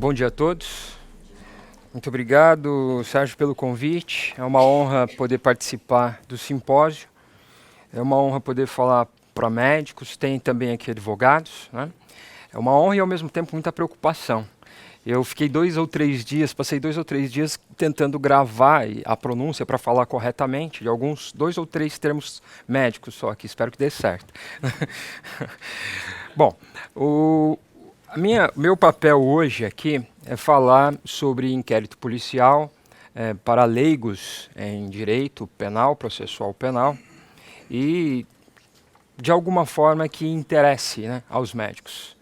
Bom dia a todos. Muito obrigado, Sérgio, pelo convite. É uma honra poder participar do simpósio. É uma honra poder falar para médicos, tem também aqui advogados, né? É uma honra e, ao mesmo tempo, muita preocupação. Eu fiquei passei 2 ou 3 dias tentando gravar a pronúncia para falar corretamente de alguns 2 ou 3 termos médicos só aqui. Espero que dê certo. Bom, meu papel hoje aqui é falar sobre inquérito policial para leigos em direito penal, processual penal, e de alguma forma que interesse, né, aos médicos.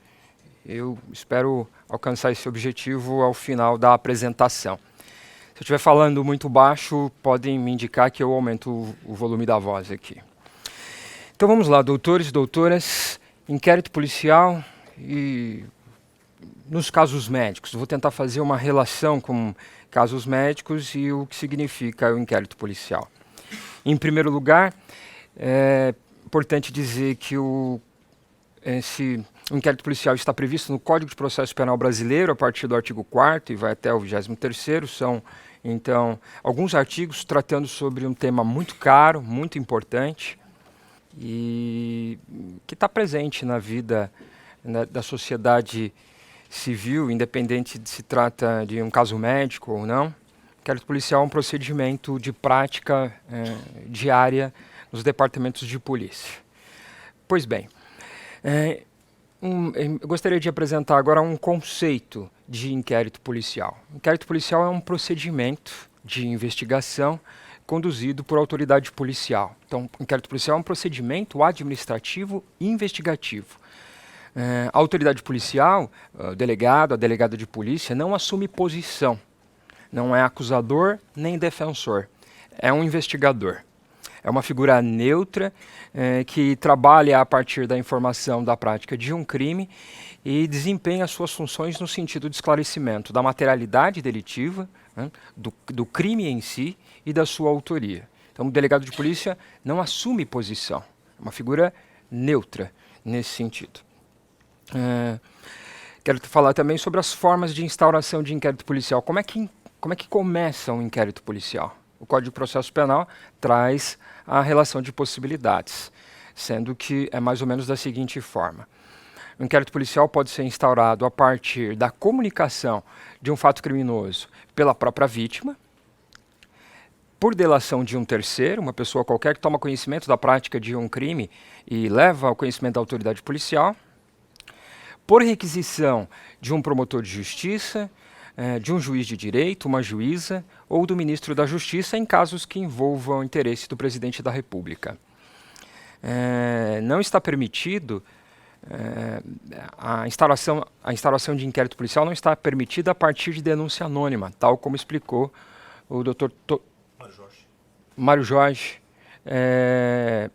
Eu espero alcançar esse objetivo ao final da apresentação. Se eu estiver falando muito baixo, podem me indicar que eu aumento o volume da voz aqui. Então vamos lá, doutores e doutoras, inquérito policial e nos casos médicos. Vou tentar fazer uma relação com casos médicos e o que significa o inquérito policial. Em primeiro lugar, é importante dizer que o inquérito policial está previsto no Código de Processo Penal Brasileiro, a partir do artigo 4º e vai até o 23º. São, então, alguns artigos tratando sobre um tema muito caro, muito importante, e que está presente na vida, né, da sociedade civil, independente de se trata de um caso médico ou não. O inquérito policial é um procedimento de prática diária nos departamentos de polícia. Pois bem, eu gostaria de apresentar agora um conceito de inquérito policial. Inquérito policial é um procedimento de investigação conduzido por autoridade policial. Então, inquérito policial é um procedimento administrativo e investigativo. A autoridade policial, o delegado, a delegada de polícia, não assume posição. Não é acusador nem defensor. É um investigador. É uma figura neutra que trabalha a partir da informação da prática de um crime e desempenha suas funções no sentido de esclarecimento da materialidade delitiva, né, do crime em si e da sua autoria. Então, o delegado de polícia não assume posição. É uma figura neutra nesse sentido. Quero falar também sobre as formas de instauração de inquérito policial. Como é que começa um inquérito policial? O Código de Processo Penal traz a relação de possibilidades, sendo que é mais ou menos da seguinte forma. O inquérito policial pode ser instaurado a partir da comunicação de um fato criminoso pela própria vítima, por delação de um terceiro, uma pessoa qualquer que toma conhecimento da prática de um crime e leva ao conhecimento da autoridade policial, por requisição de um promotor de justiça, de um juiz de direito, uma juíza ou do ministro da Justiça em casos que envolvam o interesse do presidente da República. Não está permitido, a instauração de inquérito policial não está permitida a partir de denúncia anônima, tal como explicou o Dr. Mário Jorge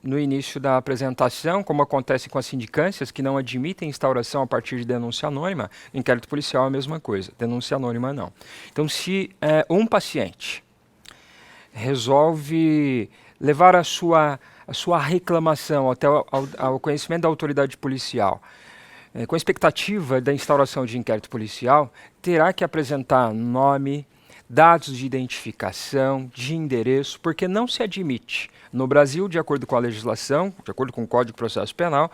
no início da apresentação, como acontece com as sindicâncias que não admitem instauração a partir de denúncia anônima. Inquérito policial é a mesma coisa, denúncia anônima não. Então, se um paciente resolve levar a sua reclamação até ao conhecimento da autoridade policial, com a expectativa da instauração de inquérito policial, terá que apresentar nome, dados de identificação, de endereço, porque não se admite, no Brasil, de acordo com a legislação, de acordo com o Código de Processo Penal,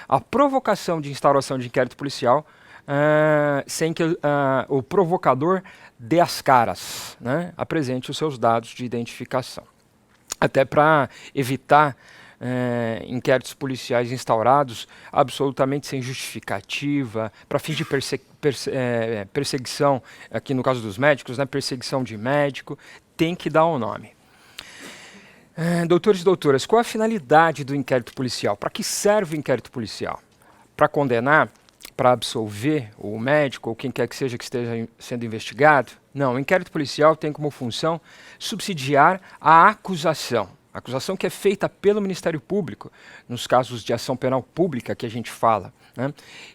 a provocação de instauração de inquérito policial sem que o provocador dê as caras, né, apresente os seus dados de identificação. Até para evitar inquéritos policiais instaurados absolutamente sem justificativa, para fim de perseguição, aqui no caso dos médicos, né, perseguição de médico, tem que dar o nome. Doutores e doutoras, qual a finalidade do inquérito policial? Para que serve o inquérito policial? Para condenar? Para absolver o médico ou quem quer que seja que esteja sendo investigado? Não, o inquérito policial tem como função subsidiar a acusação. A acusação que é feita pelo Ministério Público, nos casos de ação penal pública que a gente fala, né?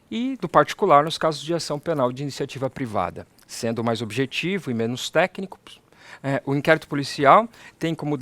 E do particular nos casos de ação penal de iniciativa privada. Sendo mais objetivo e menos técnico, o inquérito policial tem como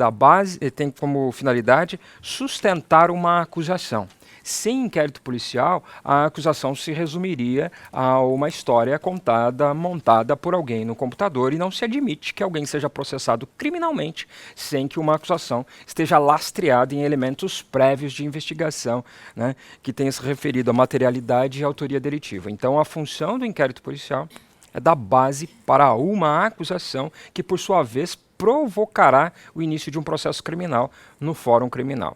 finalidade sustentar uma acusação. Sem inquérito policial, a acusação se resumiria a uma história contada, montada por alguém no computador, e não se admite que alguém seja processado criminalmente sem que uma acusação esteja lastreada em elementos prévios de investigação, né, que tenha se referido à materialidade e autoria delitiva. Então, a função do inquérito policial é dar base para uma acusação que, por sua vez, provocará o início de um processo criminal no fórum criminal.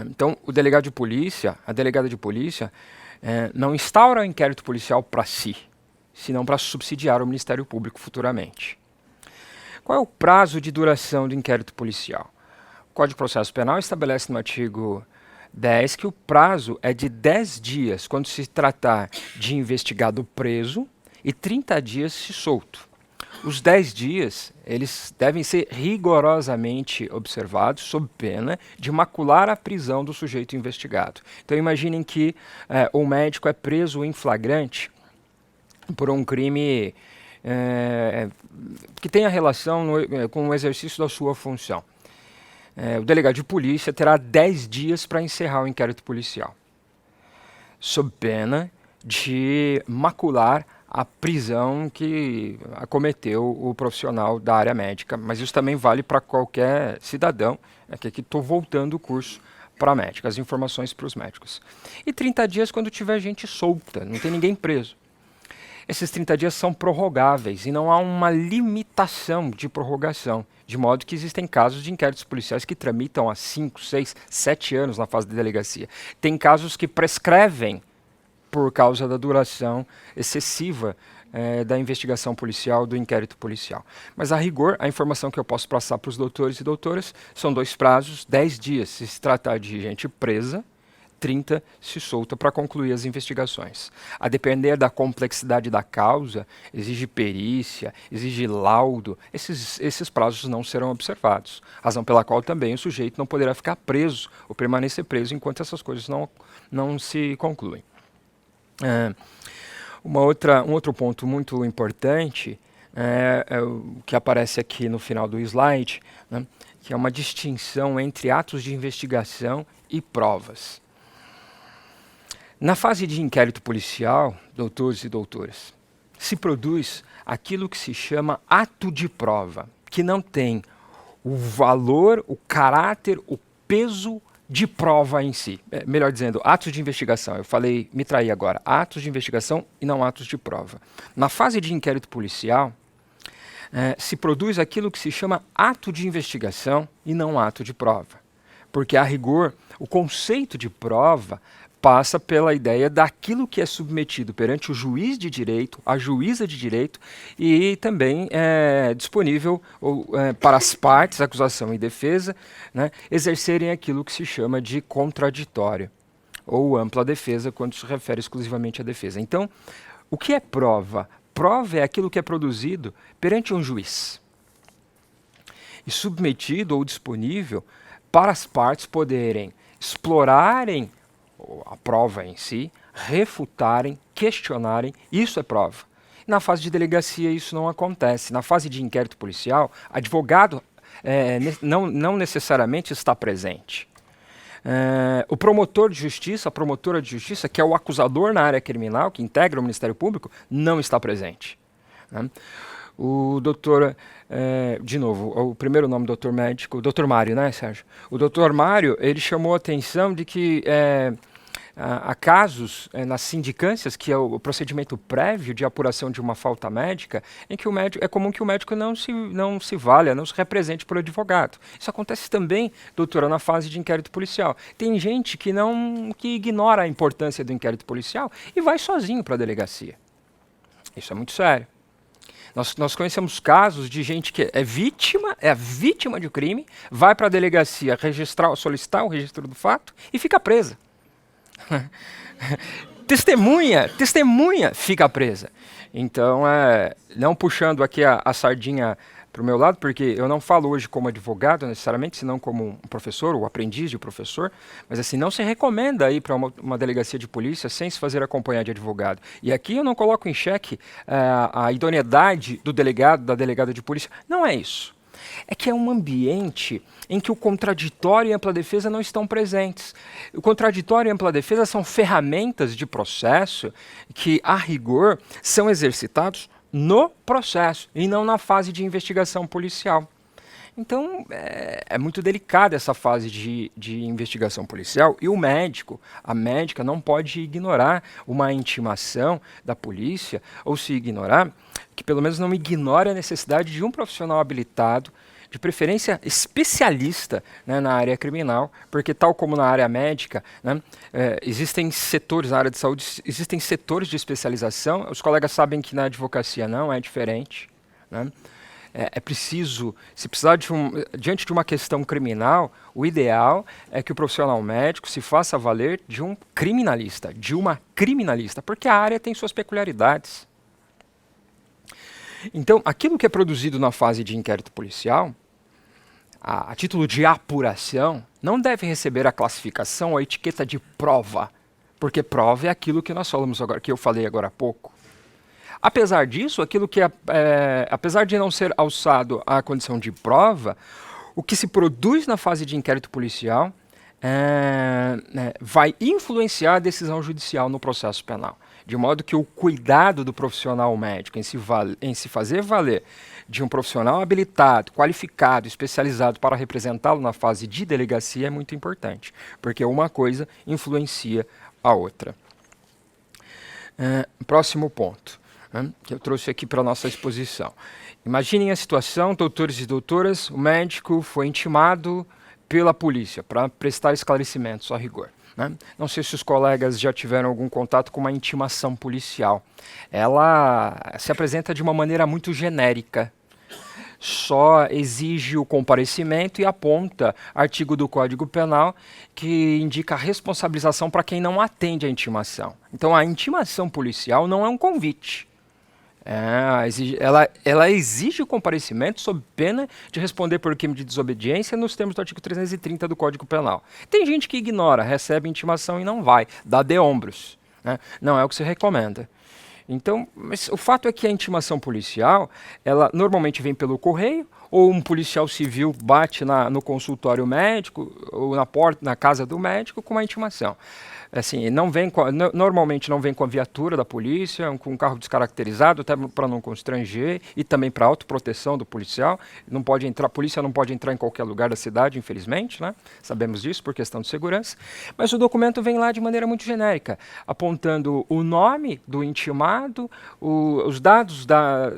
Então, o delegado de polícia, a delegada de polícia, não instaura o inquérito policial para si, senão para subsidiar o Ministério Público futuramente. Qual é o prazo de duração do inquérito policial? O Código de Processo Penal estabelece no artigo 10 que o prazo é de 10 dias quando se tratar de investigado preso e 30 dias se solto. Os 10 dias, eles devem ser rigorosamente observados sob pena de macular a prisão do sujeito investigado. Então imaginem que o médico é preso em flagrante por um crime que tenha relação com o exercício da sua função. O delegado de polícia terá 10 dias para encerrar o inquérito policial, sob pena de macular a prisão que acometeu o profissional da área médica. Mas isso também vale para qualquer cidadão. Aqui estou voltando o curso para médico, as informações para os médicos. E 30 dias quando tiver gente solta, não tem ninguém preso. Esses 30 dias são prorrogáveis e não há uma limitação de prorrogação, de modo que existem casos de inquéritos policiais que tramitam há 5, 6, 7 anos na fase de delegacia. Tem casos que prescrevem por causa da duração excessiva da investigação policial, do inquérito policial. Mas, a rigor, a informação que eu posso passar para os doutores e doutoras são 2 prazos, 10 dias se tratar de gente presa, 30 se solta para concluir as investigações. A depender da complexidade da causa, exige perícia, exige laudo, esses prazos não serão observados, razão pela qual também o sujeito não poderá ficar preso ou permanecer preso enquanto essas coisas não se concluem. Um outro ponto muito importante é o que aparece aqui no final do slide, né, que é uma distinção entre atos de investigação e provas. Na fase de inquérito policial, doutores e doutoras, se produz aquilo que se chama ato de prova, que não tem o valor, o caráter, o peso de prova em si. Melhor dizendo, atos de investigação. Eu falei, me traí agora, atos de investigação e não atos de prova. Na fase de inquérito policial, se produz aquilo que se chama ato de investigação e não ato de prova. Porque, a rigor, o conceito de prova passa pela ideia daquilo que é submetido perante o juiz de direito, a juíza de direito, e também é disponível para as partes, acusação e defesa, né, exercerem aquilo que se chama de contraditório, ou ampla defesa, quando se refere exclusivamente à defesa. Então, o que é prova? Prova é aquilo que é produzido perante um juiz e submetido ou disponível para as partes poderem explorarem a prova em si, refutarem, questionarem, isso é prova. Na fase de delegacia isso não acontece. Na fase de inquérito policial, advogado não necessariamente está presente. O promotor de justiça, a promotora de justiça, que é o acusador na área criminal, que integra o Ministério Público, não está presente. Né? O doutor, de novo, o primeiro nome do doutor médico, o doutor Mário, né, Sérgio? O doutor Mário, ele chamou a atenção de que há casos nas sindicâncias, que é o procedimento prévio de apuração de uma falta médica, em que é comum que o médico não se valha, não se represente por advogado. Isso acontece também, doutora, na fase de inquérito policial. Tem gente que ignora a importância do inquérito policial e vai sozinho para a delegacia. Isso é muito sério. Nós conhecemos casos de gente que é a vítima de um crime, vai para a delegacia solicitar o registro do fato e fica presa. Testemunha fica presa. Então, não puxando aqui a sardinha para o meu lado, porque eu não falo hoje como advogado necessariamente, senão como um professor ou aprendiz de professor, mas assim, não se recomenda ir para uma delegacia de polícia sem se fazer acompanhar de advogado. E aqui eu não coloco em xeque a idoneidade do delegado, da delegada de polícia. Não é isso. É que é um ambiente em que o contraditório e a ampla defesa não estão presentes. O contraditório e a ampla defesa são ferramentas de processo que, a rigor, são exercitados no processo e não na fase de investigação policial. Então, é muito delicada essa fase de investigação policial e o médico, a médica, não pode ignorar uma intimação da polícia ou se ignorar, que pelo menos não ignore a necessidade de um profissional habilitado, de preferência especialista, né, na área criminal, porque tal como na área médica, né, existem setores, na área de saúde, existem setores de especialização, os colegas sabem que na advocacia não é diferente, né? É preciso, se precisar diante de uma questão criminal, o ideal é que o profissional médico se faça valer de um criminalista, de uma criminalista, porque a área tem suas peculiaridades. Então, aquilo que é produzido na fase de inquérito policial, a título de apuração, não deve receber a classificação ou a etiqueta de prova, porque prova é aquilo que nós falamos agora, que eu falei agora há pouco. Apesar disso, aquilo que apesar de não ser alçado à condição de prova, o que se produz na fase de inquérito policial vai influenciar a decisão judicial no processo penal. De modo que o cuidado do profissional médico em se fazer valer de um profissional habilitado, qualificado, especializado para representá-lo na fase de delegacia é muito importante, porque uma coisa influencia a outra. Próximo ponto, que eu trouxe aqui para a nossa exposição. Imaginem a situação, doutores e doutoras, o médico foi intimado pela polícia para prestar esclarecimentos a rigor. Né? Não sei se os colegas já tiveram algum contato com uma intimação policial. Ela se apresenta de uma maneira muito genérica. Só exige o comparecimento e aponta artigo do Código Penal que indica a responsabilização para quem não atende à intimação. Então, a intimação policial não é um convite. Ela exige o comparecimento sob pena de responder por crime de desobediência nos termos do artigo 330 do Código Penal. Tem gente que ignora, recebe intimação e não vai, dá de ombros. Né? Não é o que se recomenda. Então, mas o fato é que a intimação policial, ela normalmente vem pelo correio, ou um policial civil bate no consultório médico, ou na casa do médico com uma intimação. Assim, normalmente não vem com a viatura da polícia, com um carro descaracterizado, até para não constranger e também para autoproteção do policial. A polícia não pode entrar em qualquer lugar da cidade, infelizmente, né? Sabemos disso por questão de segurança. Mas o documento vem lá de maneira muito genérica, apontando o nome do intimado, os dados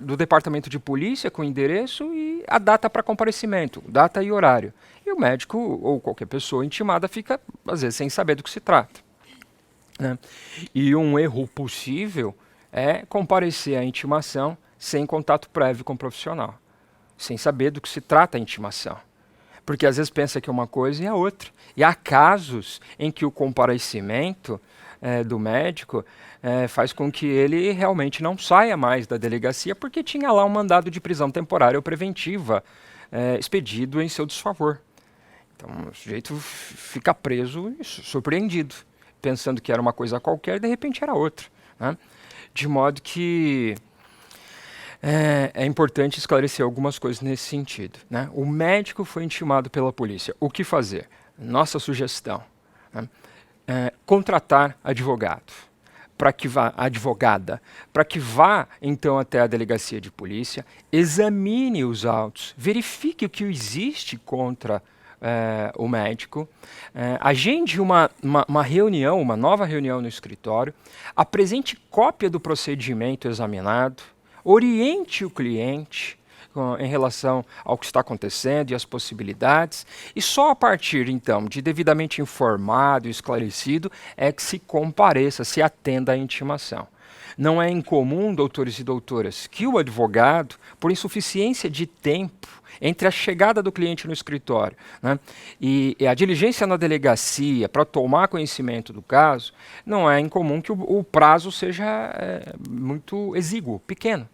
do departamento de polícia com endereço e a data para comparecimento, data e horário. E o médico ou qualquer pessoa intimada fica, às vezes, sem saber do que se trata. Né? E um erro possível é comparecer à intimação sem contato prévio com o profissional, sem saber do que se trata a intimação. Porque às vezes pensa que é uma coisa e é outra. E há casos em que o comparecimento do médico faz com que ele realmente não saia mais da delegacia porque tinha lá um mandado de prisão temporária ou preventiva expedido em seu desfavor. Então o sujeito fica preso e surpreendido, pensando que era uma coisa qualquer e de repente era outra. Né? De modo que é importante esclarecer algumas coisas nesse sentido. Né? O médico foi intimado pela polícia. O que fazer? Nossa sugestão, né? Contratar advogado. Advogada, para que vá então até a delegacia de polícia, examine os autos, verifique o que existe contra o médico, agende uma reunião, uma nova reunião no escritório, apresente cópia do procedimento examinado, oriente o cliente em relação ao que está acontecendo e as possibilidades, e só a partir, então, de devidamente informado e esclarecido é que se compareça, se atenda à intimação. Não é incomum, doutores e doutoras, que o advogado, por insuficiência de tempo entre a chegada do cliente no escritório, né, e a diligência na delegacia para tomar conhecimento do caso, não é incomum que o prazo seja muito exíguo, pequeno.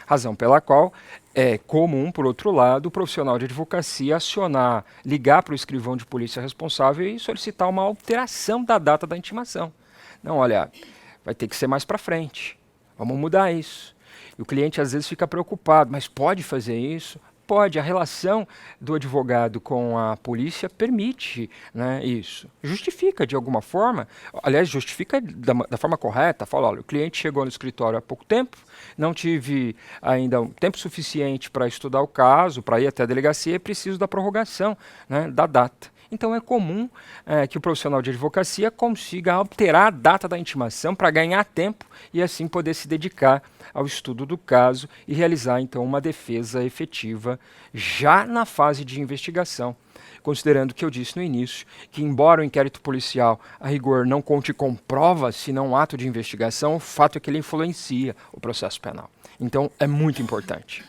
Razão pela qual é comum, por outro lado, o profissional de advocacia ligar para o escrivão de polícia responsável e solicitar uma alteração da data da intimação. Não, olha, vai ter que ser mais para frente, vamos mudar isso. E o cliente às vezes fica preocupado, mas pode fazer isso? pode, a relação do advogado com a polícia permite, né, isso. Justifica de alguma forma, aliás, justifica da forma correta, fala, olha, o cliente chegou no escritório há pouco tempo, não tive ainda um tempo suficiente para estudar o caso, para ir até a delegacia, e preciso da prorrogação, né, da data. Então é comum que o profissional de advocacia consiga alterar a data da intimação para ganhar tempo e assim poder se dedicar ao estudo do caso e realizar então uma defesa efetiva já na fase de investigação. Considerando que eu disse no início que, embora o inquérito policial, a rigor, não conte com provas, senão um ato de investigação, o fato é que ele influencia o processo penal. Então é muito importante.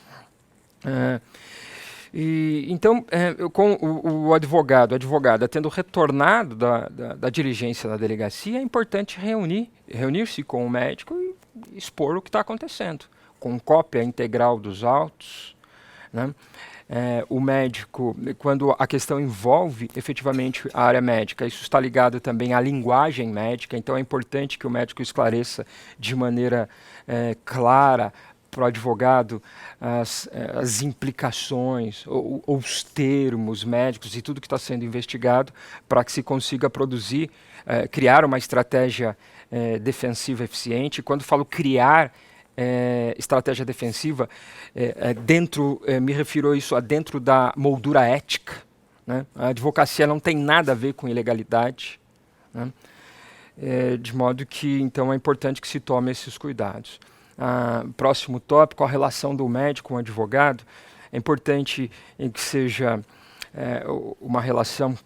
Então, com o advogado, a advogada, tendo retornado da diligência na delegacia, é importante reunir-se com o médico e expor o que está acontecendo, com cópia integral dos autos, né? O médico, quando a questão envolve efetivamente a área médica, isso está ligado também à linguagem médica, então é importante que o médico esclareça de maneira clara para o advogado as implicações ou os termos médicos e tudo que está sendo investigado para que se consiga produzir, criar uma estratégia defensiva eficiente. Quando falo criar estratégia defensiva, me refiro a isso dentro da moldura ética, né? A advocacia não tem nada a ver com ilegalidade, né? De modo que, então, é importante que se tome esses cuidados. Próximo tópico, a relação do médico com o advogado. É importante que seja uma relação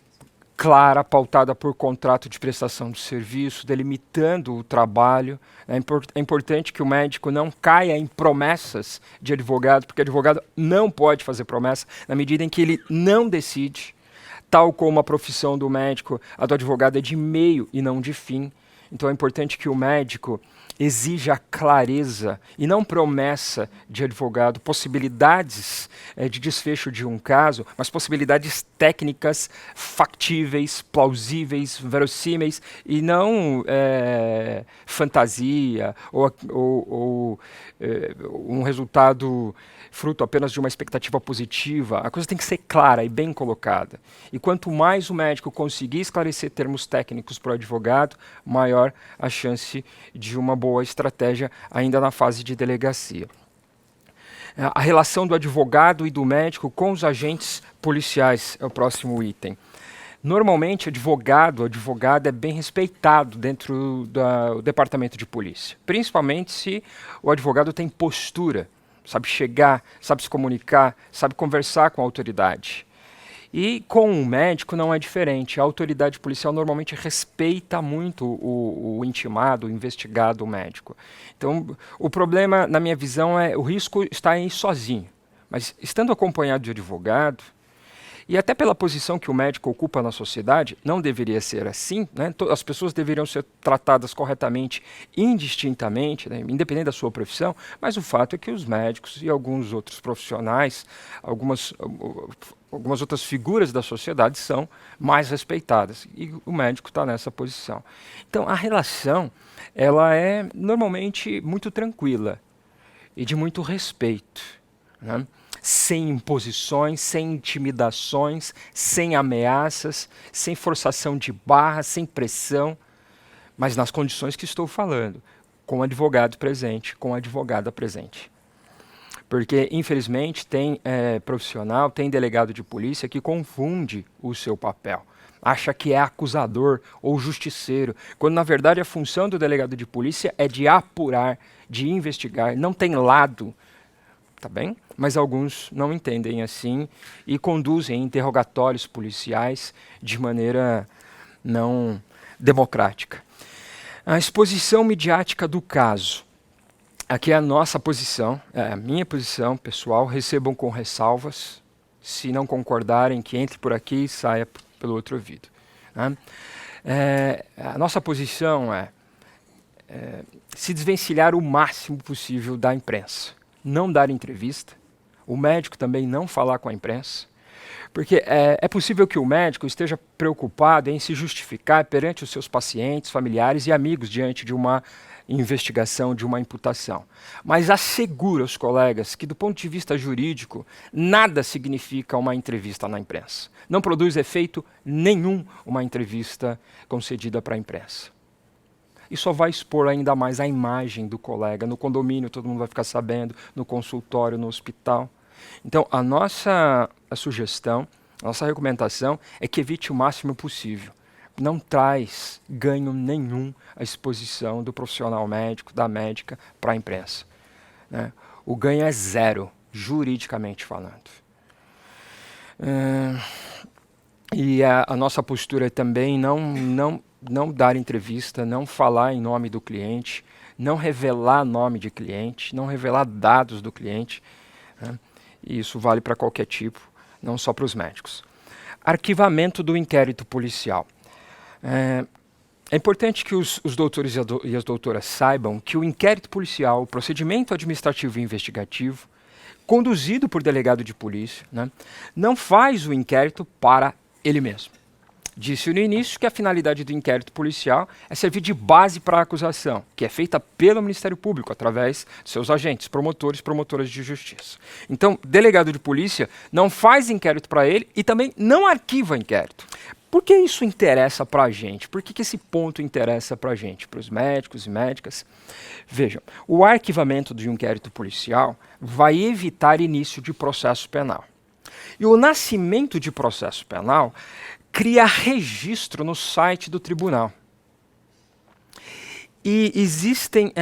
clara, pautada por contrato de prestação de serviço, delimitando o trabalho. É importante que o médico não caia em promessas de advogado, porque o advogado não pode fazer promessa na medida em que ele não decide. Tal como a profissão do médico, a do advogado é de meio e não de fim. Então é importante que o médico exija clareza e não promessa de advogado, possibilidades de desfecho de um caso, mas possibilidades técnicas factíveis, plausíveis, verossímeis e não fantasia ou um resultado fruto apenas de uma expectativa positiva. A coisa tem que ser clara e bem colocada. E quanto mais o médico conseguir esclarecer termos técnicos para o advogado, maior a chance de uma boa estratégia ainda na fase de delegacia. A relação do advogado e do médico com os agentes policiais é o próximo item. Normalmente, advogado é bem respeitado dentro do departamento de polícia, principalmente se o advogado tem postura, sabe chegar, sabe se comunicar, sabe conversar com a autoridade. E com o médico não é diferente. A autoridade policial normalmente respeita muito o intimado, o investigado, o médico. Então, o problema, na minha visão, o risco está em ir sozinho. Mas estando acompanhado de advogado, e até pela posição que o médico ocupa na sociedade, não deveria ser assim, né? As pessoas deveriam ser tratadas corretamente, indistintamente, né? Independente da sua profissão, mas o fato é que os médicos e alguns outros profissionais, algumas outras figuras da sociedade são mais respeitadas, e o médico está nessa posição. Então, a relação ela é normalmente muito tranquila e de muito respeito, né? Sem imposições, sem intimidações, sem ameaças, sem forçação de barra, sem pressão, mas nas condições que estou falando, com o advogado presente, com a advogada presente. Porque, infelizmente, tem profissional, tem delegado de polícia que confunde o seu papel. Acha que é acusador ou justiceiro, quando na verdade a função do delegado de polícia é de apurar, de investigar, não tem lado. Tá bem? Mas alguns não entendem assim e conduzem interrogatórios policiais de maneira não democrática. A exposição midiática do caso. Aqui é a nossa posição, é a minha posição pessoal, recebam com ressalvas. Se não concordarem, que entre por aqui e saia pelo outro ouvido. Né? A nossa posição é se desvencilhar o máximo possível da imprensa. Não dar entrevista, o médico também não falar com a imprensa, Porque é possível que o médico esteja preocupado em se justificar perante os seus pacientes, familiares e amigos diante de uma investigação, de uma imputação. Mas assegura os colegas que, do ponto de vista jurídico, nada significa uma entrevista na imprensa. Não produz efeito nenhum uma entrevista concedida para a imprensa. E só vai expor ainda mais a imagem do colega. No condomínio todo mundo vai ficar sabendo, no consultório, no hospital. Então, a sugestão, a nossa recomendação é que evite o máximo possível. Não traz ganho nenhum a exposição do profissional médico, da médica, para a imprensa. Né? O ganho é zero, juridicamente falando. E a nossa postura é também não dar entrevista, não falar em nome do cliente, não revelar nome de cliente, não revelar dados do cliente. Né? E isso vale para qualquer tipo, não só para os médicos. Arquivamento do inquérito policial. É importante que os doutores e as doutoras saibam que o inquérito policial, o procedimento administrativo e investigativo, conduzido por delegado de polícia, né, não faz o inquérito para ele mesmo. Disse no início que a finalidade do inquérito policial é servir de base para a acusação, que é feita pelo Ministério Público, através de seus agentes, promotores e promotoras de justiça. Então, delegado de polícia não faz inquérito para ele e também não arquiva inquérito. Por que isso interessa para a gente? Por que esse ponto interessa para a gente, para os médicos e médicas? Vejam, o arquivamento de um inquérito policial vai evitar início de processo penal. E o nascimento de processo penal cria registro no site do tribunal. E existem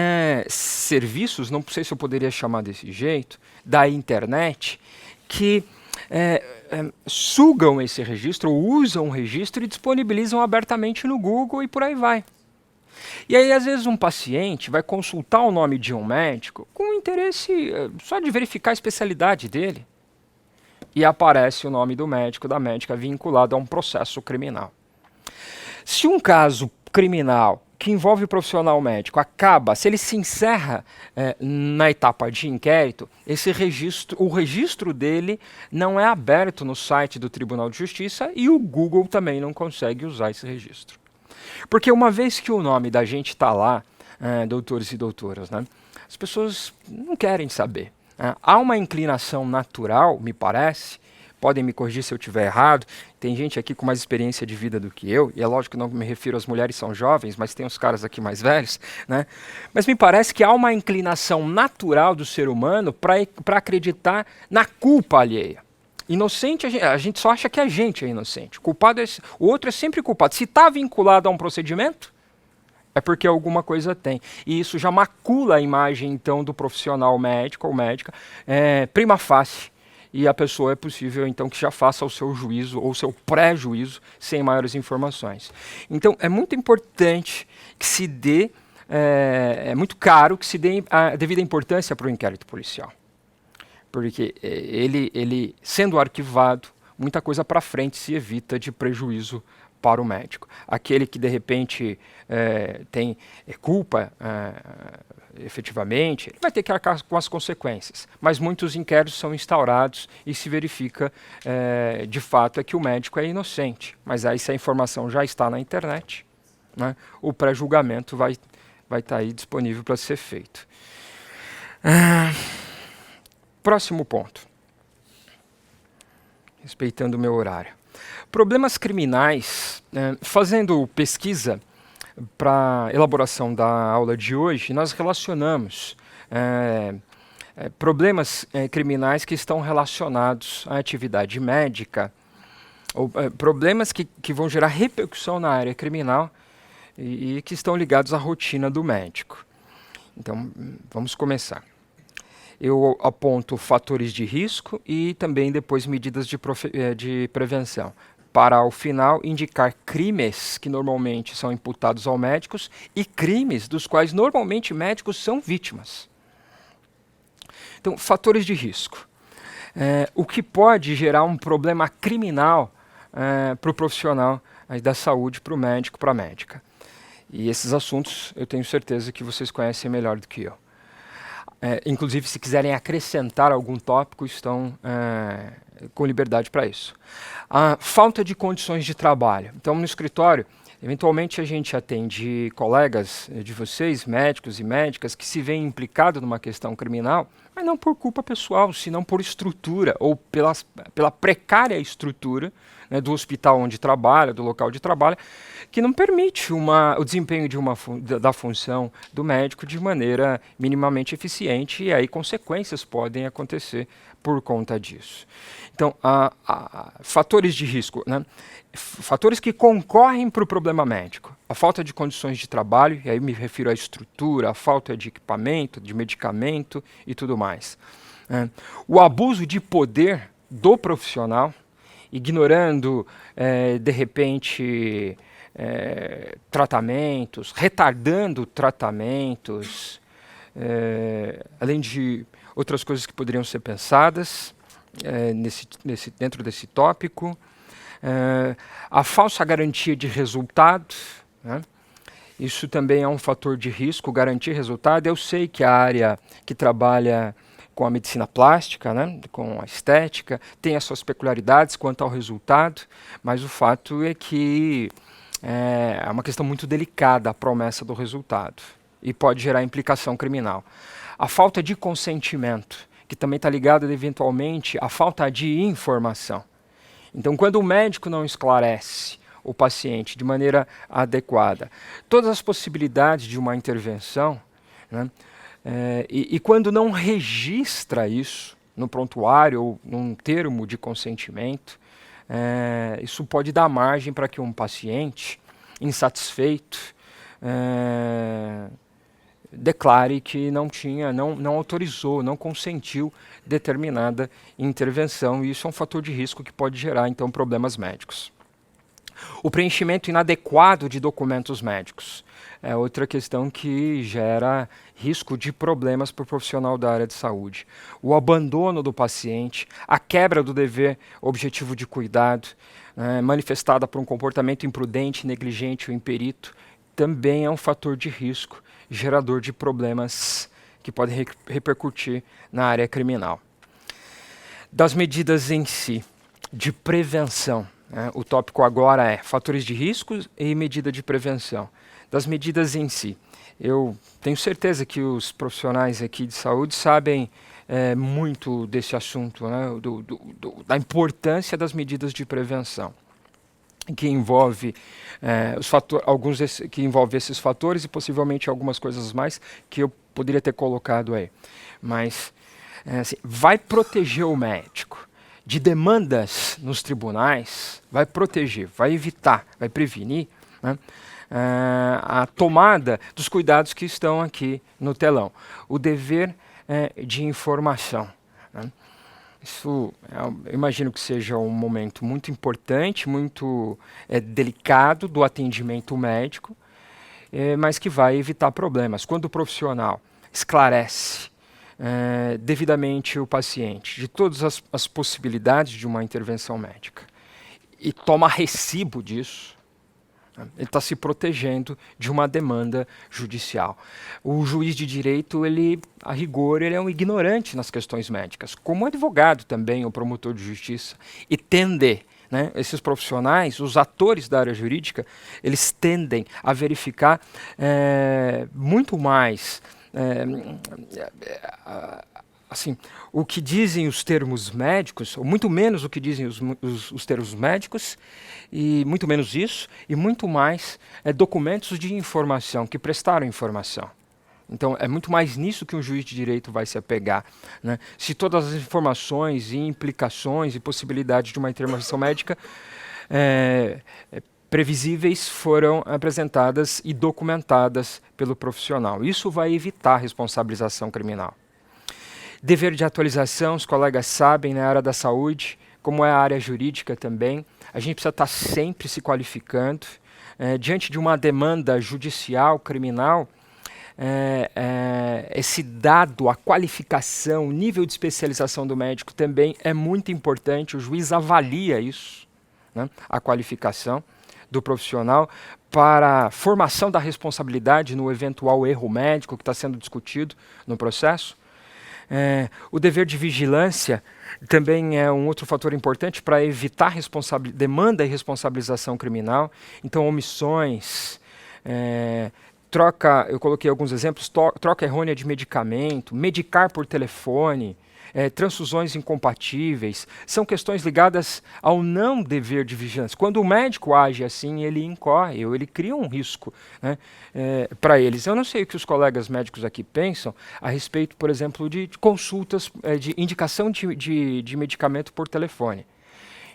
serviços, não sei se eu poderia chamar desse jeito, da internet, que sugam esse registro, ou usam o registro e disponibilizam abertamente no Google e por aí vai. E aí, às vezes, um paciente vai consultar o nome de um médico com interesse só de verificar a especialidade dele. E aparece o nome do médico, da médica, vinculado a um processo criminal. Se um caso criminal que envolve o profissional médico se ele se encerra na etapa de inquérito, o registro dele não é aberto no site do Tribunal de Justiça e o Google também não consegue usar esse registro. Porque uma vez que o nome da gente está lá, doutores e doutoras, né, as pessoas não querem saber. Há uma inclinação natural, me parece, podem me corrigir se eu estiver errado, tem gente aqui com mais experiência de vida do que eu, e é lógico que não me refiro às mulheres que são jovens, mas tem uns caras aqui mais velhos, né? Mas me parece que há uma inclinação natural do ser humano para acreditar na culpa alheia. Inocente, a gente só acha que a gente é inocente. Culpado o outro é sempre culpado. Se está vinculado a um procedimento, é porque alguma coisa tem. E isso já macula a imagem, então, do profissional médico ou médica, prima facie. E a pessoa é possível, então, que já faça o seu juízo ou o seu pré-juízo sem maiores informações. Então, é muito importante que se dê, é muito caro que se dê a devida importância para o inquérito policial. Porque ele sendo arquivado, muita coisa para frente se evita de prejuízo para o médico. Aquele que, de repente, tem culpa, efetivamente, ele vai ter que arcar com as consequências. Mas muitos inquéritos são instaurados e se verifica, de fato, que o médico é inocente. Mas aí, se a informação já está na internet, né, o pré-julgamento vai estar aí disponível para ser feito. Próximo ponto. Respeitando o meu horário. Problemas criminais. Fazendo pesquisa para elaboração da aula de hoje, nós relacionamos problemas criminais que estão relacionados à atividade médica, ou problemas que vão gerar repercussão na área criminal e que estão ligados à rotina do médico. Então, vamos começar. Eu aponto fatores de risco e também depois medidas de prevenção, para ao final indicar crimes que normalmente são imputados aos médicos e crimes dos quais normalmente médicos são vítimas. Então, fatores de risco. O que pode gerar um problema criminal para o profissional da saúde, para o médico, para a médica. E esses assuntos eu tenho certeza que vocês conhecem melhor do que eu. Inclusive, se quiserem acrescentar algum tópico, com liberdade para isso. A falta de condições de trabalho. Então, no escritório, eventualmente a gente atende colegas de vocês, médicos e médicas, que se veem implicados numa questão criminal, mas não por culpa pessoal, senão por estrutura ou pela precária estrutura, né, do hospital onde trabalha, do local de trabalho, que não permite o desempenho da função do médico de maneira minimamente eficiente, e aí consequências podem acontecer por conta disso. Então, fatores de risco, né? Fatores que concorrem para o problema médico. A falta de condições de trabalho, e aí me refiro à estrutura, a falta de equipamento, de medicamento e tudo mais. O abuso de poder do profissional, ignorando, de repente, tratamentos, retardando tratamentos, além de outras coisas que poderiam ser pensadas dentro desse tópico. A falsa garantia de resultado, né? Isso também é um fator de risco, garantir resultado. Eu sei que a área que trabalha com a medicina plástica, né, com a estética, tem as suas peculiaridades quanto ao resultado, mas o fato é que é uma questão muito delicada a promessa do resultado e pode gerar implicação criminal. A falta de consentimento, que também está ligada eventualmente à falta de informação. Então, quando o médico não esclarece o paciente de maneira adequada todas as possibilidades de uma intervenção, né, e quando não registra isso no prontuário ou num termo de consentimento, isso pode dar margem para que um paciente insatisfeito declare que não autorizou, não consentiu determinada intervenção, e isso é um fator de risco que pode gerar, então, problemas médicos. O preenchimento inadequado de documentos médicos é outra questão que gera risco de problemas para o profissional da área de saúde. O abandono do paciente, a quebra do dever objetivo de cuidado, manifestada por um comportamento imprudente, negligente ou imperito, também é um fator de risco gerador de problemas que podem repercutir na área criminal. Das medidas em si, de prevenção, o tópico agora é fatores de riscos e medida de prevenção. Das medidas em si, eu tenho certeza que os profissionais aqui de saúde sabem muito desse assunto, né, da importância das medidas de prevenção, que envolve que envolve esses fatores e possivelmente algumas coisas mais que eu poderia ter colocado aí. Mas assim, vai proteger o médico de demandas nos tribunais, vai proteger, vai evitar, vai prevenir, né, a tomada dos cuidados que estão aqui no telão. O dever de informação, né? Isso, eu imagino que seja um momento muito importante, muito delicado do atendimento médico, mas que vai evitar problemas. Quando o profissional esclarece devidamente o paciente de todas as possibilidades de uma intervenção médica e toma recibo disso, ele está se protegendo de uma demanda judicial. O juiz de direito, a rigor, ele é um ignorante nas questões médicas, como advogado também, ou promotor de justiça, e né, esses profissionais, os atores da área jurídica, eles tendem a verificar muito mais assim, o que dizem os termos médicos, ou muito menos o que dizem os termos médicos, e muito menos isso, e muito mais documentos de informação, que prestaram informação. Então, é muito mais nisso que um juiz de direito vai se apegar, né? Se todas as informações e implicações e possibilidades de uma intervenção médica previsíveis foram apresentadas e documentadas pelo profissional. Isso vai evitar a responsabilização criminal. Dever de atualização, os colegas sabem, na área da saúde, como é a área jurídica também, a gente precisa estar sempre se qualificando. Diante de uma demanda judicial, criminal, esse dado, a qualificação, o nível de especialização do médico também é muito importante. O juiz avalia isso, né, a qualificação do profissional para a formação da responsabilidade no eventual erro médico que está sendo discutido no processo. O dever de vigilância também é um outro fator importante para evitar demanda e responsabilização criminal. Então, omissões, eu coloquei alguns exemplos, troca errônea de medicamento, medicar por telefone, transfusões incompatíveis, são questões ligadas ao não dever de vigilância. Quando o médico age assim, ele incorre, ou ele cria um risco, né, para eles. Eu não sei o que os colegas médicos aqui pensam a respeito, por exemplo, de consultas, de indicação de medicamento por telefone.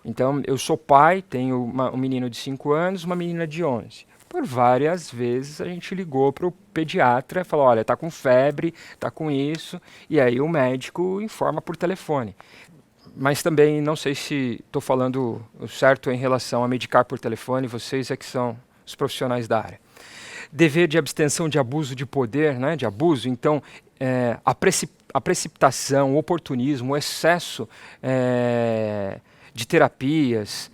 Então, eu sou pai, tenho um menino de 5 anos, uma menina de 11. Por várias vezes a gente ligou para o pediatra e falou, olha, está com febre, está com isso, e aí o médico informa por telefone. Mas também não sei se estou falando certo em relação a medicar por telefone, vocês é que são os profissionais da área. Dever de abstenção de abuso de poder, né, de abuso, então a precipitação, o oportunismo, o excesso de terapias,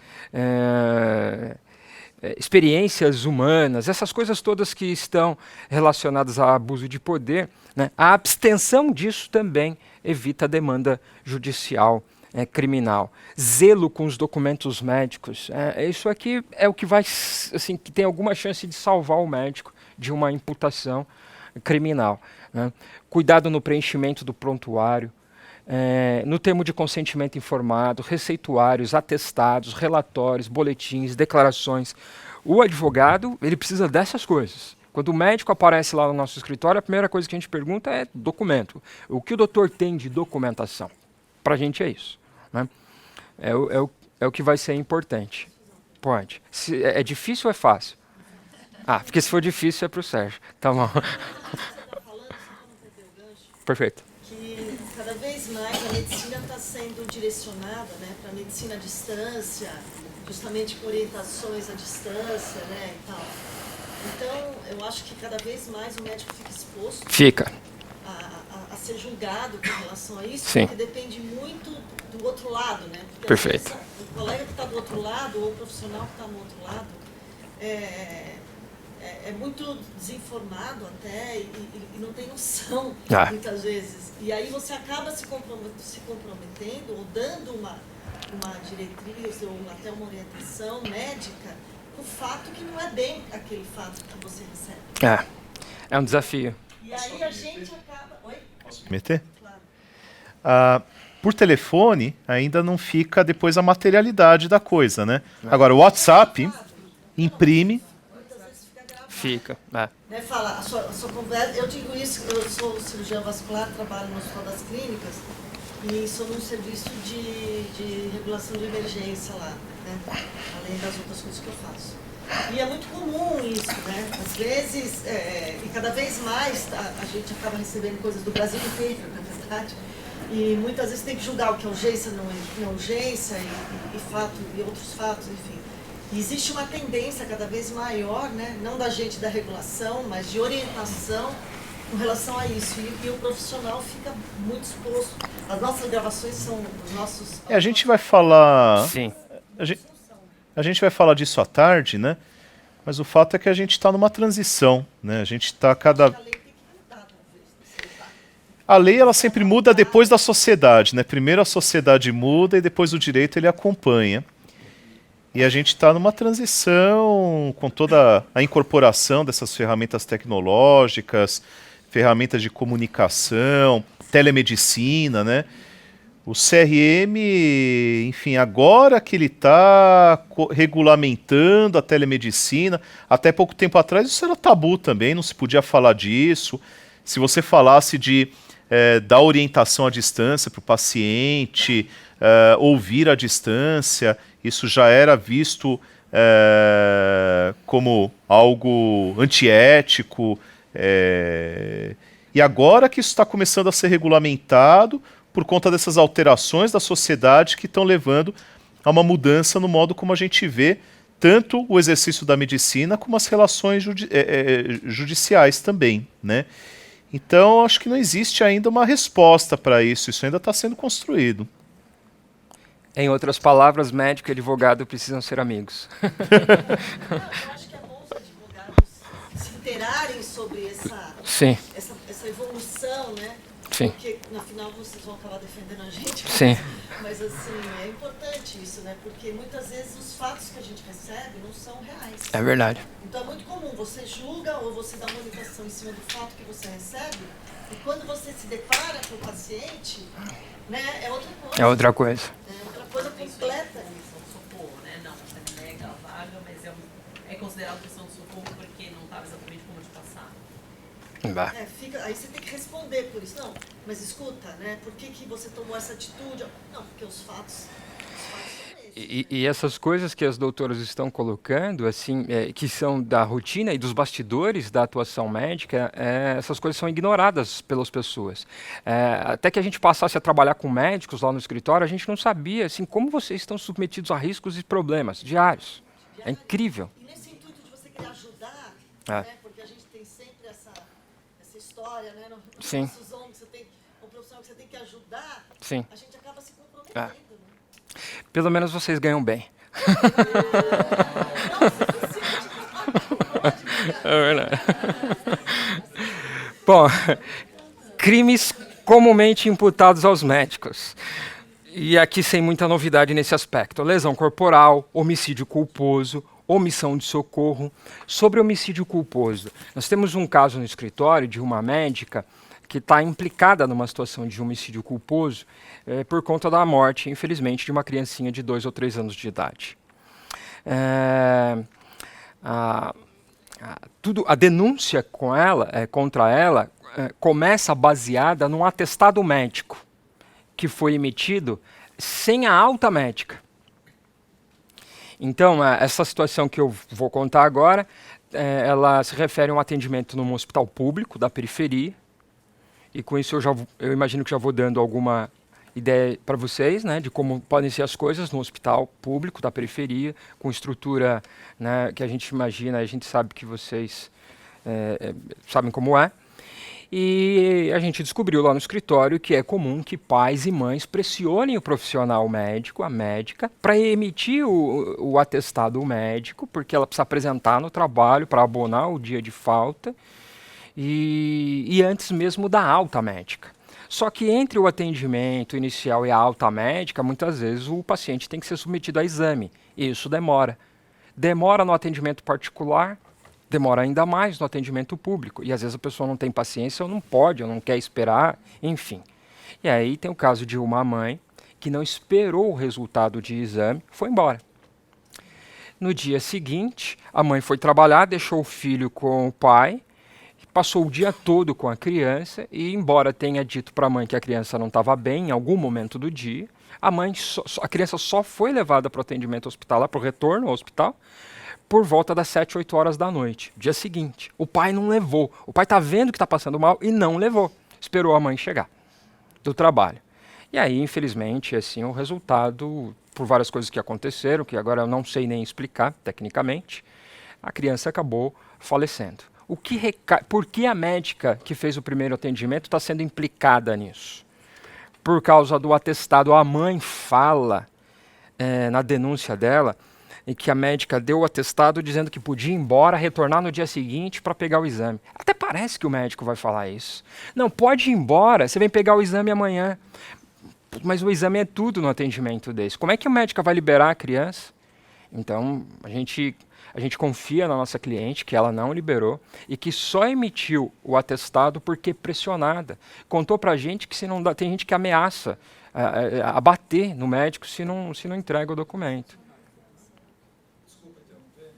experiências humanas, essas coisas todas que estão relacionadas a abuso de poder, né, a abstenção disso também evita a demanda judicial criminal. Zelo com os documentos médicos. Isso aqui é o que vai, assim, que tem alguma chance de salvar o médico de uma imputação criminal. Né? Cuidado no preenchimento do prontuário. No termo de consentimento informado, receituários, atestados, relatórios, boletins, declarações. O advogado, ele precisa dessas coisas. Quando o médico aparece lá no nosso escritório, a primeira coisa que a gente pergunta é documento. O que o doutor tem de documentação? Para a gente é isso. Né? É o que vai ser importante. Pode. É difícil ou é fácil? Porque se for difícil é para o Sérgio. Tá bom. Perfeito. Que cada vez mais a medicina está sendo direcionada, né, para a medicina à distância, justamente com orientações à distância, né, e tal. Então, eu acho que cada vez mais o médico fica exposto a ser julgado com relação a isso, Sim. porque depende muito do outro lado, né? Porque Perfeito. O colega que está do outro lado, ou o profissional que está no outro lado, é muito desinformado até e não tem noção, muitas vezes. E aí você acaba se comprometendo ou dando uma diretriz ou até uma orientação médica com o fato que não é bem aquele fato que você recebe. É um desafio. E aí a gente acaba... Oi? Posso meter? Claro. Por telefone, ainda não fica depois a materialidade da coisa, né? Agora, o WhatsApp imprime... Fica. Né, fala, a sua conversa, eu digo isso, eu sou cirurgião vascular, trabalho no Hospital das Clínicas e sou num serviço de regulação de emergência lá, né, além das outras coisas que eu faço. E é muito comum isso, né? Às vezes, e cada vez mais a gente acaba recebendo coisas do Brasil inteiro, na verdade, e muitas vezes tem que julgar o que é urgência, não é urgência, e outros fatos, enfim. E existe uma tendência cada vez maior, né, não da gente da regulação, mas de orientação com relação a isso. E o profissional fica muito exposto. As nossas gravações são os nossos... A gente vai falar... Sim. A gente vai falar disso à tarde, né? Mas o fato é que a gente está numa transição, né? A gente está cada... A lei, ela sempre muda depois da sociedade, né? Primeiro a sociedade muda e depois o direito ele acompanha. E a gente está numa transição com toda a incorporação dessas ferramentas tecnológicas, ferramentas de comunicação, telemedicina, né? O CRM, enfim, agora que ele está regulamentando a telemedicina, até pouco tempo atrás isso era tabu também, não se podia falar disso. Se você falasse de dar orientação à distância para o paciente, ouvir à distância, isso já era visto como algo antiético. E agora que isso está começando a ser regulamentado por conta dessas alterações da sociedade que estão levando a uma mudança no modo como a gente vê tanto o exercício da medicina como as relações judiciais também, né? Então, acho que não existe ainda uma resposta para isso. Isso ainda está sendo construído. Em outras palavras, médico e advogado precisam ser amigos. Eu acho que é bom os advogados se interarem sobre essa evolução, né? Sim. Porque, no final, vocês vão acabar defendendo a gente. Sim. Mas, assim, é importante isso, né? Porque, muitas vezes, os fatos que a gente recebe não são reais. É verdade. Então, é muito comum. Você julga ou você dá uma orientação em cima do fato que você recebe. E quando você se depara com o paciente, né, é outra coisa. É outra coisa. É outra coisa completa. Socorro, né? Não, você nega a vaga, mas é considerado questão de socorro porque não estava exatamente como te passar. Aí você tem que responder por isso. Não, mas escuta, né? Por que você tomou essa atitude? Não, porque os fatos são esses. E essas coisas que as doutoras estão colocando, assim, que são da rotina e dos bastidores da atuação médica, essas coisas são ignoradas pelas pessoas. Até que a gente passasse a trabalhar com médicos lá no escritório, a gente não sabia, assim, como vocês estão submetidos a riscos e problemas diários. É incrível. E nesse intuito de você querer ajudar, É. né? Porque a gente tem sempre essa história, né? Nos Sim. nossos ombros, você tem uma profissão que você tem que ajudar, Sim. a gente acaba se comprometendo. Né? Pelo menos vocês ganham bem. Não o suficiente para advogar. É verdade. Bom, crimes comumente imputados aos médicos. E aqui sem muita novidade nesse aspecto. Lesão corporal, homicídio culposo, omissão de socorro. Sobre homicídio culposo, nós temos um caso no escritório de uma médica que está implicada numa situação de homicídio culposo por conta da morte, infelizmente, de uma criancinha de 2 ou 3 anos de idade. A denúncia contra ela começa baseada num atestado médico que foi emitido sem a alta médica. Então, essa situação que eu vou contar agora, ela se refere a um atendimento num hospital público da periferia, e com isso eu imagino que já vou dando alguma ideia para vocês, né, de como podem ser as coisas no hospital público da periferia, com estrutura, né, que a gente imagina, a gente sabe que vocês sabem como é. E a gente descobriu lá no escritório que é comum que pais e mães pressionem o profissional médico, a médica, para emitir o atestado médico, porque ela precisa apresentar no trabalho para abonar o dia de falta, e antes mesmo da alta médica. Só que entre o atendimento inicial e a alta médica, muitas vezes o paciente tem que ser submetido a exame, e isso demora. Demora no atendimento particular, demora ainda mais no atendimento público. E às vezes a pessoa não tem paciência, ou não pode, ou não quer esperar, enfim. E aí tem o caso de uma mãe que não esperou o resultado de exame, foi embora. No dia seguinte, a mãe foi trabalhar, deixou o filho com o pai, passou o dia todo com a criança e, embora tenha dito para a mãe que a criança não estava bem em algum momento do dia, a criança só foi levada para o atendimento hospitalar, para o retorno ao hospital, por volta das 7, 8 horas da noite, dia seguinte. O pai não levou. O pai está vendo que está passando mal e não levou. Esperou a mãe chegar do trabalho. E aí, infelizmente, assim, o resultado, por várias coisas que aconteceram, que agora eu não sei nem explicar tecnicamente, a criança acabou falecendo. Por que a médica que fez o primeiro atendimento está sendo implicada nisso? Por causa do atestado. A mãe fala na denúncia dela em que a médica deu o atestado dizendo que podia ir embora, retornar no dia seguinte para pegar o exame. Até parece que o médico vai falar isso. Não, pode ir embora, você vem pegar o exame amanhã. Mas o exame é tudo no atendimento desse. Como é que a médica vai liberar a criança? Então, a gente confia na nossa cliente que ela não liberou e que só emitiu o atestado porque pressionada. Contou pra gente que se não dá, tem gente que ameaça a bater no médico se não entrega o documento. Desculpa interromper.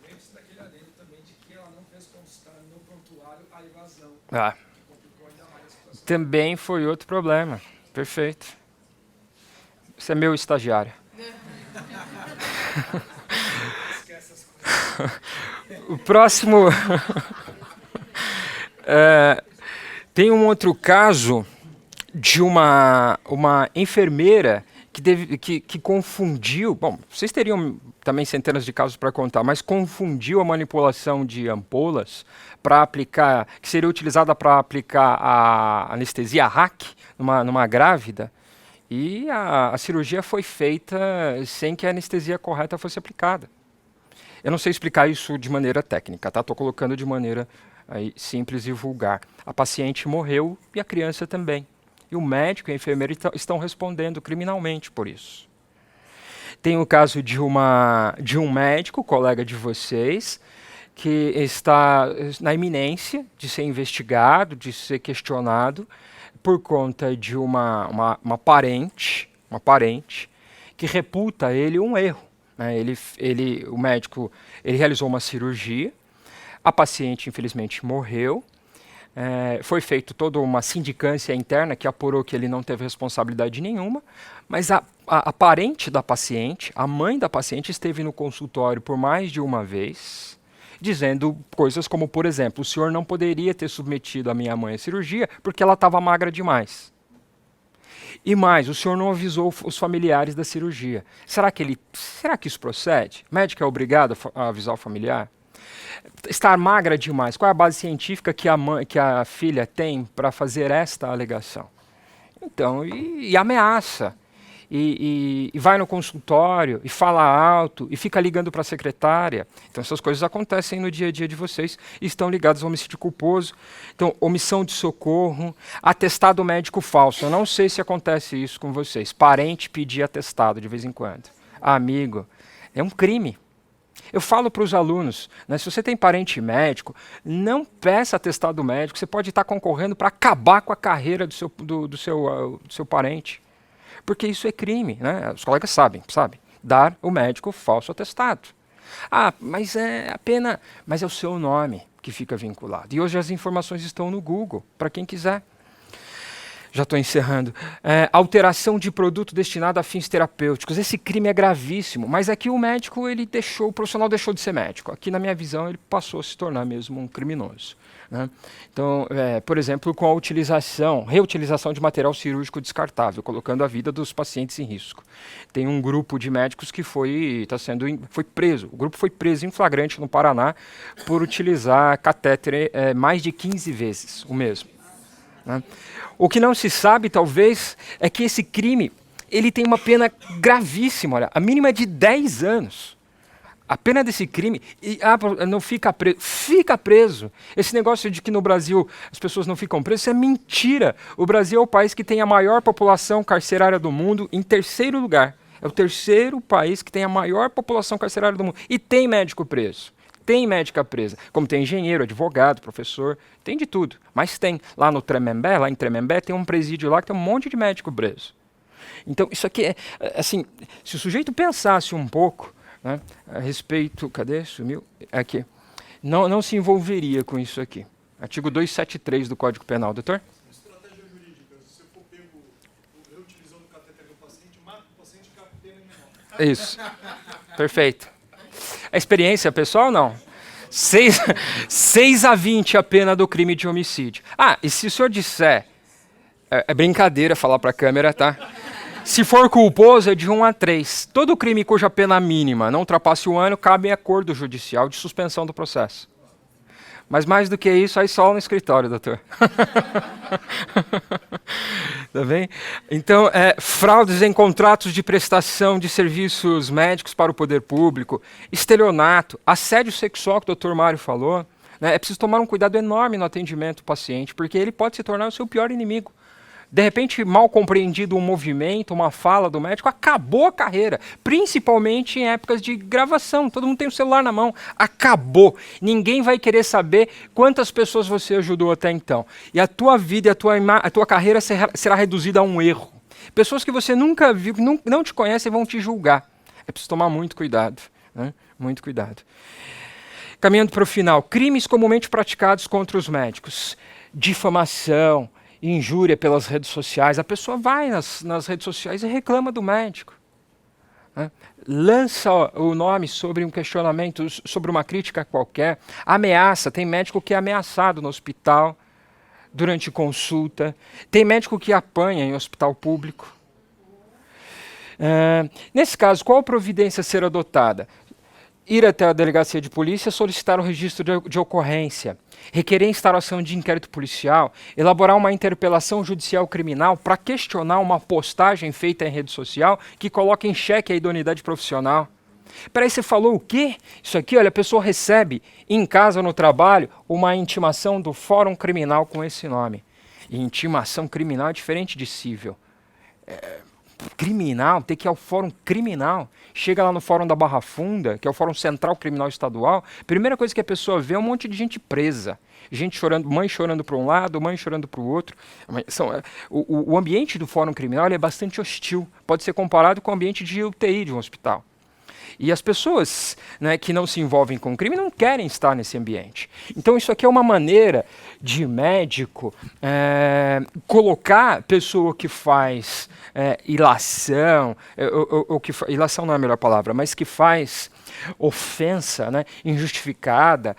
Lembre-se daquele adendo também de que ela não fez constar no prontuário a evasão, que complicou ainda mais a situação. Também foi outro problema. Perfeito. Você é meu estagiário. O próximo tem um outro caso de uma enfermeira que confundiu, bom, vocês teriam também centenas de casos para contar, mas confundiu a manipulação de ampolas para aplicar, que seria utilizada para aplicar a anestesia RAC numa grávida, e a cirurgia foi feita sem que a anestesia correta fosse aplicada. Eu não sei explicar isso de maneira técnica, tá? Estou colocando de maneira aí, simples e vulgar. A paciente morreu e a criança também. E o médico e a enfermeira estão respondendo criminalmente por isso. Tem o caso de um médico, colega de vocês, que está na iminência de ser investigado, de ser questionado, por conta de uma parente que reputa ele um erro. Né? O médico realizou uma cirurgia, a paciente infelizmente morreu, foi feita toda uma sindicância interna que apurou que ele não teve responsabilidade nenhuma, mas a parente da paciente, a mãe da paciente, esteve no consultório por mais de uma vez, dizendo coisas como, por exemplo, o senhor não poderia ter submetido a minha mãe à cirurgia porque ela estava magra demais. E mais, o senhor não avisou os familiares da cirurgia. Será que isso procede? O médico é obrigado a avisar o familiar? Estar magra demais, qual é a base científica que a filha tem para fazer esta alegação? Então, e ameaça. E vai no consultório, e fala alto, e fica ligando para a secretária. Então essas coisas acontecem no dia a dia de vocês e estão ligadas ao homicídio culposo. Então, omissão de socorro, atestado médico falso. Eu não sei se acontece isso com vocês. Parente pedir atestado de vez em quando. Amigo, é um crime. Eu falo para os alunos, né, se você tem parente médico, não peça atestado médico, você pode estar concorrendo para acabar com a carreira do seu parente. Porque isso é crime, né? Os colegas sabem, dar ao médico falso atestado. Ah, mas a pena, mas é o seu nome que fica vinculado. E hoje as informações estão no Google, para quem quiser. Já estou encerrando. Alteração de produto destinado a fins terapêuticos. Esse crime é gravíssimo, mas aqui o profissional deixou de ser médico. Aqui, na minha visão, ele passou a se tornar mesmo um criminoso. Né? Então, por exemplo, com a reutilização de material cirúrgico descartável, colocando a vida dos pacientes em risco. Tem um grupo de médicos que foi preso. O grupo foi preso em flagrante no Paraná por utilizar catéter mais de 15 vezes, o mesmo. Né? O que não se sabe, talvez, é que esse crime ele tem uma pena gravíssima. Olha, a mínima é de 10 anos. A pena desse crime não fica preso. Fica preso. Esse negócio de que no Brasil as pessoas não ficam presas, isso é mentira. O Brasil é o país que tem a maior população carcerária do mundo, em terceiro lugar. É o terceiro país que tem a maior população carcerária do mundo. E tem médico preso. Tem médica presa, como tem engenheiro, advogado, professor, tem de tudo. Mas tem. Lá em Tremembé, tem um presídio lá que tem um monte de médico preso. Então, isso aqui assim, se o sujeito pensasse um pouco, né, a respeito... Cadê? Sumiu? Aqui. Não se envolveria com isso aqui. Artigo 273 do Código Penal. Doutor? Estratégia jurídica. Se você for pego reutilizando o catéter do paciente, mata o paciente e a pena é menor. Isso. Perfeito. A experiência pessoal, não. 6 a 20 a pena do crime de homicídio. Ah, e se o senhor disser... É brincadeira falar para a câmera, tá? Se for culposo, é de 1 a 3. Todo crime cuja pena mínima não ultrapasse 1 ano, cabe em acordo judicial de suspensão do processo. Mas mais do que isso, aí só no escritório, doutor. Tá bem? Então, fraudes em contratos de prestação de serviços médicos para o poder público, estelionato, assédio sexual que o doutor Mário falou, né? É preciso tomar um cuidado enorme no atendimento do paciente, porque ele pode se tornar o seu pior inimigo. De repente, mal compreendido um movimento, uma fala do médico, acabou a carreira. Principalmente em épocas de gravação. Todo mundo tem o celular na mão. Acabou. Ninguém vai querer saber quantas pessoas você ajudou até então. E a tua vida, a tua carreira será reduzida a um erro. Pessoas que você nunca viu, não te conhecem, vão te julgar. É preciso tomar muito cuidado. Né? Muito cuidado. Caminhando para o final. Crimes comumente praticados contra os médicos. Difamação, injúria pelas redes sociais. A pessoa vai nas redes sociais e reclama do médico. Né? Lança o nome sobre um questionamento, sobre uma crítica qualquer. Ameaça. Tem médico que é ameaçado no hospital durante consulta. Tem médico que apanha em hospital público. Nesse caso, qual providência ser adotada? Ir até a delegacia de polícia, solicitar o registro de ocorrência, requerer instauração de inquérito policial, elaborar uma interpelação judicial criminal para questionar uma postagem feita em rede social que coloca em xeque a idoneidade profissional. Peraí, você falou o quê? Isso aqui, olha, a pessoa recebe em casa ou no trabalho uma intimação do Fórum Criminal com esse nome. E intimação criminal é diferente de cível. Criminal, tem que ir ao Fórum Criminal. Chega lá no Fórum da Barra Funda, que é o Fórum Central Criminal Estadual, primeira coisa que a pessoa vê é um monte de gente presa. Gente chorando, mãe chorando para um lado, mãe chorando para o outro. O ambiente do Fórum Criminal ele é bastante hostil. Pode ser comparado com o ambiente de UTI de um hospital. E as pessoas, né, que não se envolvem com crime não querem estar nesse ambiente. Então isso aqui é uma maneira de médico colocar a pessoa que faz ilação, ilação não é a melhor palavra, mas que faz ofensa, né, injustificada,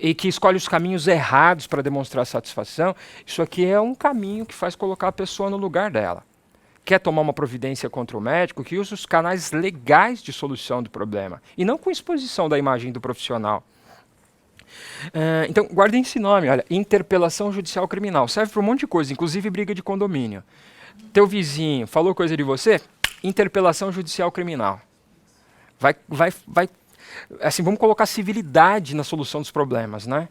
e que escolhe os caminhos errados para demonstrar satisfação. Isso aqui é um caminho que faz colocar a pessoa no lugar dela. Quer tomar uma providência contra o médico, que use os canais legais de solução do problema, e não com exposição da imagem do profissional. Então, guardem esse nome, olha, interpelação judicial criminal. Serve para um monte de coisa, inclusive briga de condomínio. Teu vizinho falou coisa de você? Interpelação judicial criminal. Assim, vamos colocar civilidade na solução dos problemas, né?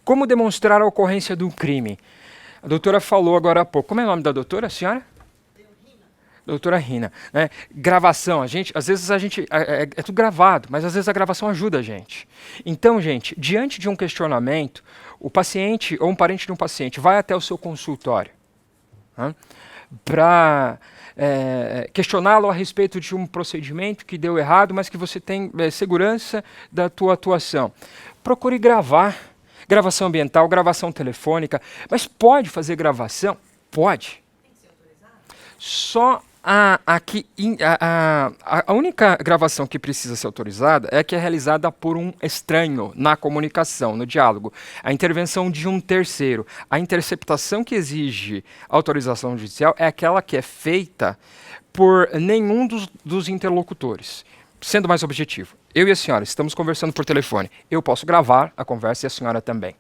Como demonstrar a ocorrência do crime? A doutora falou agora há pouco. Como é o nome da doutora, a senhora? Doutora Rina, né? Gravação, às vezes é tudo gravado, mas às vezes a gravação ajuda a gente. Então, gente, diante de um questionamento, o paciente ou um parente de um paciente vai até o seu consultório, né, para questioná-lo a respeito de um procedimento que deu errado, mas que você tem segurança da tua atuação. Procure gravar, gravação ambiental, gravação telefônica, mas pode fazer gravação? Pode. Só a única gravação que precisa ser autorizada é a que é realizada por um estranho na comunicação, no diálogo. A intervenção de um terceiro. A interceptação que exige autorização judicial é aquela que é feita por nenhum dos interlocutores. Sendo mais objetivo, eu e a senhora estamos conversando por telefone. Eu posso gravar a conversa e a senhora também.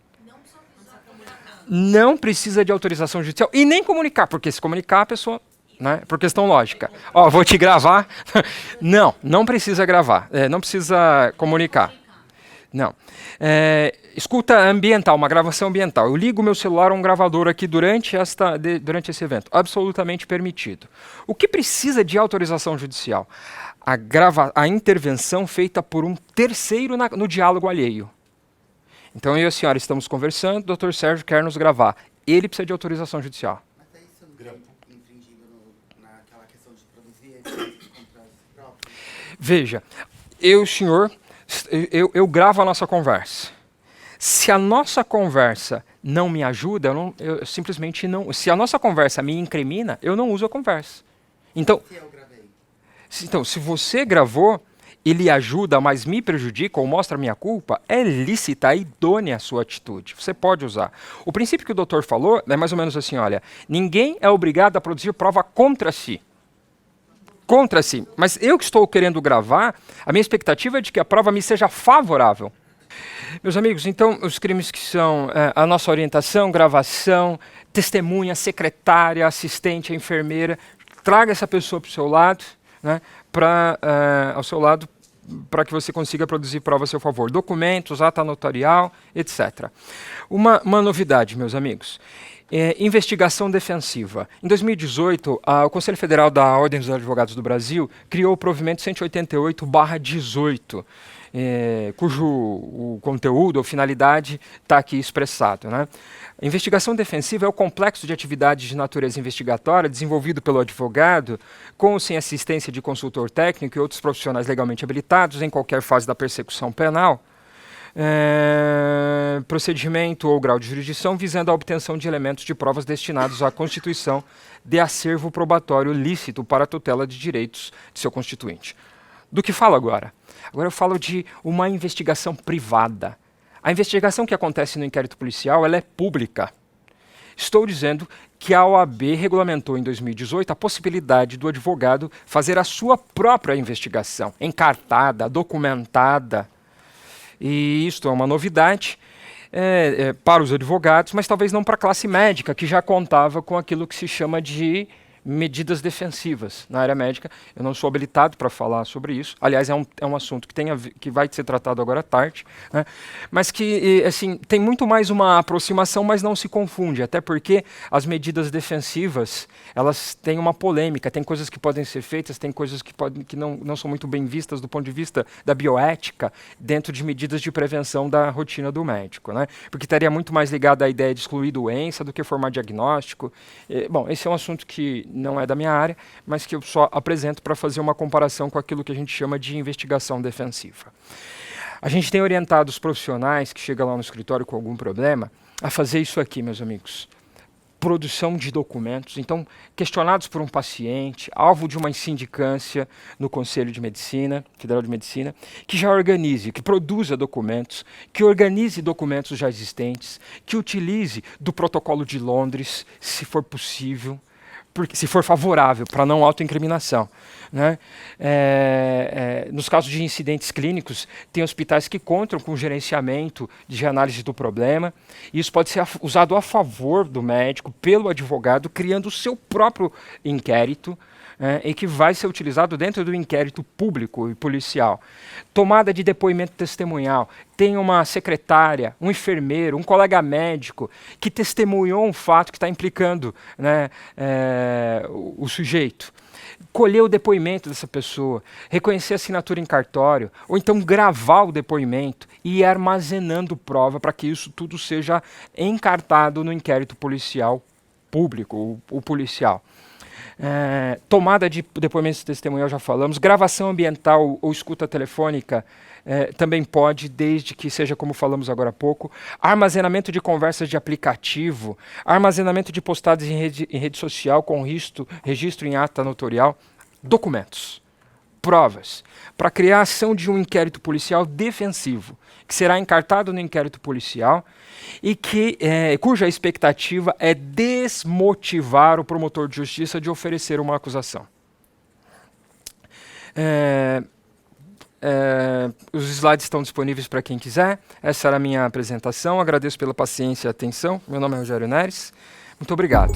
Não precisa de autorização judicial e nem comunicar, porque se comunicar a pessoa... Né? Por questão lógica. Ó, vou te gravar. Não precisa gravar. Não precisa comunicar. Não. Escuta ambiental, uma gravação ambiental. Eu ligo meu celular a um gravador aqui durante esse evento. Absolutamente permitido. O que precisa de autorização judicial? A intervenção feita por um terceiro no diálogo alheio. Então eu e a senhora estamos conversando, o doutor Sérgio quer nos gravar. Ele precisa de autorização judicial. Veja, eu eu gravo a nossa conversa. Se a nossa conversa não me ajuda, eu simplesmente não... Se a nossa conversa me incrimina, eu não uso a conversa. Então, se você gravou e lhe ajuda, mas me prejudica ou mostra a minha culpa, é lícita, é idônea a sua atitude. Você pode usar. O princípio que o doutor falou é mais ou menos assim, olha, ninguém é obrigado a produzir prova contra si. Contra si. Mas eu que estou querendo gravar, a minha expectativa é de que a prova me seja favorável. Meus amigos, então, os crimes que são a nossa orientação, gravação, testemunha, secretária, assistente, enfermeira, traga essa pessoa para o seu lado, né, ao seu lado, para que você consiga produzir prova a seu favor. Documentos, ata notarial, etc. Uma novidade, meus amigos. Investigação defensiva. Em 2018, o Conselho Federal da Ordem dos Advogados do Brasil criou o provimento 188/18, cujo o conteúdo ou finalidade está aqui expressado, né? A investigação defensiva é o complexo de atividades de natureza investigatória desenvolvido pelo advogado com ou sem assistência de consultor técnico e outros profissionais legalmente habilitados em qualquer fase da persecução penal, procedimento ou grau de jurisdição visando a obtenção de elementos de provas destinados à constituição de acervo probatório lícito para a tutela de direitos de seu constituinte. Do que falo agora? Agora eu falo de uma investigação privada. A investigação que acontece no inquérito policial ela é pública. Estou dizendo que a OAB regulamentou em 2018 a possibilidade do advogado fazer a sua própria investigação, encartada, documentada. E isto é uma novidade para os advogados, mas talvez não para a classe médica, que já contava com aquilo que se chama de medidas defensivas na área médica. Eu não sou habilitado para falar sobre isso. Aliás, é um assunto que, que vai ser tratado agora à tarde, né? Mas que assim, tem muito mais uma aproximação, mas não se confunde, até porque as medidas defensivas, elas têm uma polêmica, tem coisas que podem ser feitas, tem coisas que não são muito bem vistas do ponto de vista da bioética, dentro de medidas de prevenção da rotina do médico, né? Porque estaria muito mais ligado à ideia de excluir doença do que formar diagnóstico. Bom, esse é um assunto que não é da minha área, mas que eu só apresento para fazer uma comparação com aquilo que a gente chama de investigação defensiva. A gente tem orientado os profissionais que chegam lá no escritório com algum problema a fazer isso aqui, meus amigos. Produção de documentos. Então, questionados por um paciente, alvo de uma sindicância no Conselho de Medicina, Federal de Medicina, que já organize, que produza documentos, que organize documentos já existentes, que utilize do protocolo de Londres, se for possível, porque, se for favorável, para não autoincriminação, né? Nos casos de incidentes clínicos, tem hospitais que contam com gerenciamento de análise do problema. E isso pode ser usado a favor do médico, pelo advogado, criando o seu próprio inquérito, e que vai ser utilizado dentro do inquérito público e policial. Tomada de depoimento testemunhal. Tem uma secretária, um enfermeiro, um colega médico que testemunhou um fato que está implicando, né, o sujeito. Colher o depoimento dessa pessoa, reconhecer a assinatura em cartório, ou então gravar o depoimento e ir armazenando prova para que isso tudo seja encartado no inquérito policial público, o policial. Tomada de depoimentos testemunhal, já falamos. Gravação ambiental ou escuta telefônica também pode, desde que seja como falamos agora há pouco. Armazenamento de conversas de aplicativo. Armazenamento de postagens em rede social com registro em ata notorial. Documentos. Provas. Para criar a ação de um inquérito policial defensivo, que será encartado no inquérito policial e cuja expectativa é desmotivar o promotor de justiça de oferecer uma acusação. Os slides estão disponíveis para quem quiser. Essa era a minha apresentação. Agradeço pela paciência e atenção. Meu nome é Rogério Neres. Muito obrigado.